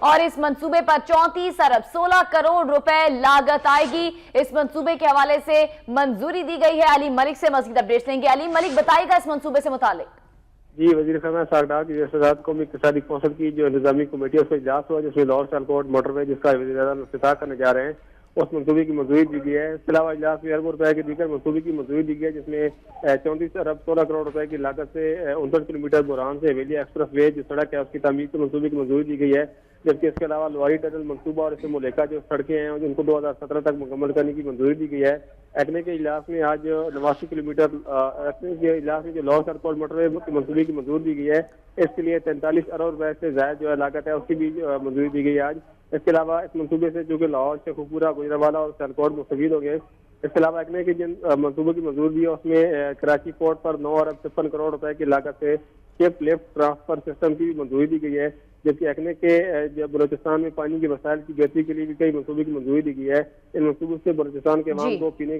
और इस मंसूबे पर 34 अरब 16 करोड़ रुपए लागत आएगी। इस मंसूबे के हवाले से मंजूरी दी गई है। अली मलिक से मजीद अपडेट्स लेंगे। अली मलिक, बताइएगा इस मंसूबे से मुतालिक। जी, वजीर खाना सागडार की रियासत कौमी इक़्तिसादी कौंसिल की जो इंतजामी कमेटी है उसका इजलास हुआ, जिसमें लाहौर सियालकोट मोटरवे जिसका वज़ीर-ए-आज़म इफ्तिताह करने जा रहे हैं, उस मंसूबे की मंजूरी दी गई है। इसके अलावा इजलास में अरबों रुपए की दीगर मंसूबे की मंजूरी दी गई है, जिसमें 34 अरब 16 करोड़ रुपए की लागत से 59 किलोमीटर बुरहान से हवेली एक्सप्रेस वे जो सड़क है उसकी तमीर के मंसूबे की मंजूरी दी गई है। जबकि इसके अलावा लोहारी टनल मंसूबा और इससे मुलेका जो सड़कें हैं उनको 2017 तक मुकम्मल करने की मंजूरी दी गई है। एक्ने के इजलास में आज 89 किलोमीटर एक्ने के इजलास में जो लाहौर सियालकोट मोटरवे की मंसूबे की मंजूरी दी गई है, इसके लिए 43 अरब रुपए से ज्यादा जो है लागत है उसकी भी मंजूरी दी गई है आज। इसके अलावा इस मंसूबे से जो कि लाहौर शेखुपुरा गुजरावाला और सियालकोट मुस्तफीद हो गए। इसके अलावा एक्ने के जिन मंसूबों की मंजूरी दी है उसमें कराची पोर्ट पर 9 अरब 53 करोड़ रुपए की लागत से शिप लिफ्ट ट्रांसफर सिस्टम की मंजूरी दी गई है। जबकि एक्ने के बलोचिस्तान में पानी के वसाइल की बेहतरी के लिए भी कई मंसूबों की मंजूरी दी गई है। इन मंसूबों से बलोचिस्तान के अवाम को पीने